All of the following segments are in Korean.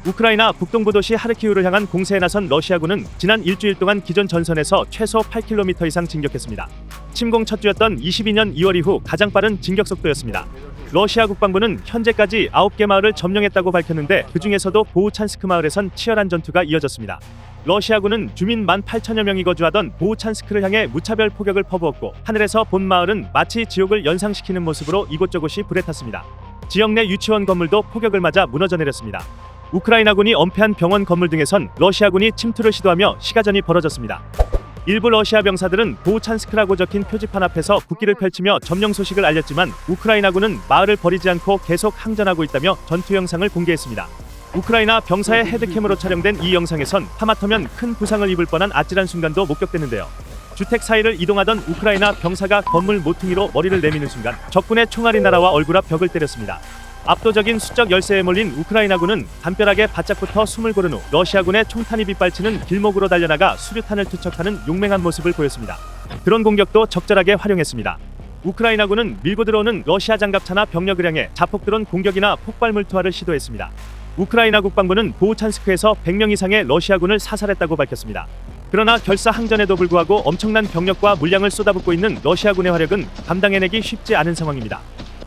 우크라이나 북동부 도시 하르키우를 향한 공세에 나선 러시아군은 지난 일주일 동안 기존 전선에서 최소 8km 이상 진격했습니다. 침공 첫 주였던 22년 2월 이후 가장 빠른 진격 속도였습니다. 러시아 국방부는 현재까지 9개 마을을 점령했다고 밝혔는데 그 중에서도 보우찬스크 마을에선 치열한 전투가 이어졌습니다. 러시아군은 주민 18,000여 명이 거주하던 보우찬스크를 향해 무차별 포격을 퍼부었고 하늘에서 본 마을은 마치 지옥을 연상시키는 모습으로 이곳저곳이 불에 탔습니다. 지역 내 유치원 건물도 포격을 맞아 무너져 내렸습니다. 우크라이나군이 엄폐한 병원 건물 등에선 러시아군이 침투를 시도하며 시가전이 벌어졌습니다. 일부 러시아 병사들은 보우찬스크라고 적힌 표지판 앞에서 국기를 펼치며 점령 소식을 알렸지만 우크라이나군은 마을을 버리지 않고 계속 항전하고 있다며 전투 영상을 공개했습니다. 우크라이나 병사의 헤드캠으로 촬영된 이 영상에선 하마터면 큰 부상을 입을 뻔한 아찔한 순간도 목격되는데요. 주택 사이를 이동하던 우크라이나 병사가 건물 모퉁이로 머리를 내미는 순간 적군의 총알이 날아와 얼굴 앞 벽을 때렸습니다. 압도적인 수적 열세에 몰린 우크라이나군은 담벼락에 바짝부터 숨을 고른 후 러시아군의 총탄이 빗발치는 길목으로 달려나가 수류탄을 투척하는 용맹한 모습을 보였습니다. 드론 공격도 적절하게 활용했습니다. 우크라이나군은 밀고 들어오는 러시아 장갑차나 병력을 향해 자폭 드론 공격이나 폭발물 투하를 시도했습니다. 우크라이나 국방부는 보우찬스크에서 100명 이상의 러시아군을 사살했다고 밝혔습니다. 그러나 결사 항전에도 불구하고 엄청난 병력과 물량을 쏟아붓고 있는 러시아군의 화력은 감당해내기 쉽지 않은 상황입니다.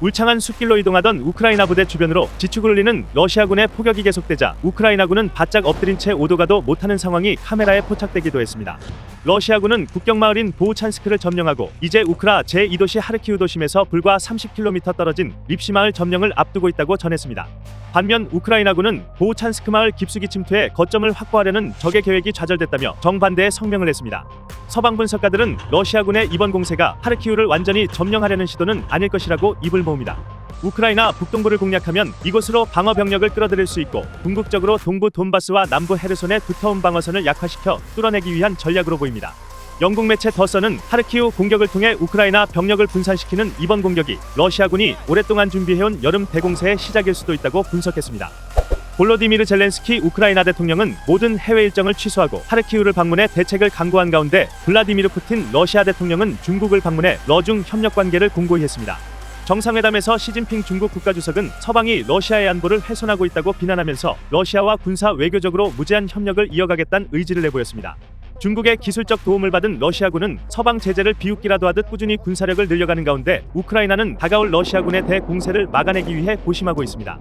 울창한 숲길로 이동하던 우크라이나 부대 주변으로 지축을 흘리는 러시아군의 포격이 계속되자 우크라이나군은 바짝 엎드린 채 오도가도 못하는 상황이 카메라에 포착되기도 했습니다. 러시아군은 국경마을인 보우찬스크를 점령하고 이제 우크라 제2도시 하르키우 도심에서 불과 30km 떨어진 립시마을 점령을 앞두고 있다고 전했습니다. 반면 우크라이나군은 보우찬스크 마을 깊숙이 침투해 거점을 확보하려는 적의 계획이 좌절됐다며 정반대의 성명을 냈습니다. 서방 분석가들은 러시아군의 이번 공세가 하르키우를 완전히 점령하려는 시도는 아닐 것이라고 입을 모읍니다. 우크라이나 북동부를 공략하면 이곳으로 방어 병력을 끌어들일 수 있고 궁극적으로 동부 돈바스와 남부 헤르손의 두터운 방어선을 약화시켜 뚫어내기 위한 전략으로 보입니다. 영국 매체 더선은 하르키우 공격을 통해 우크라이나 병력을 분산시키는 이번 공격이 러시아군이 오랫동안 준비해온 여름 대공세의 시작일 수도 있다고 분석했습니다. 볼로디미르 젤렌스키 우크라이나 대통령은 모든 해외 일정을 취소하고 하르키우를 방문해 대책을 강구한 가운데 블라디미르 푸틴 러시아 대통령은 중국을 방문해 러중 협력 관계를 공고히 했습니다. 정상회담에서 시진핑 중국 국가주석은 서방이 러시아의 안보를 훼손하고 있다고 비난하면서 러시아와 군사 외교적으로 무제한 협력을 이어가겠다는 의지를 내보였습니다. 중국의 기술적 도움을 받은 러시아군은 서방 제재를 비웃기라도 하듯 꾸준히 군사력을 늘려가는 가운데 우크라이나는 다가올 러시아군의 대공세를 막아내기 위해 고심하고 있습니다.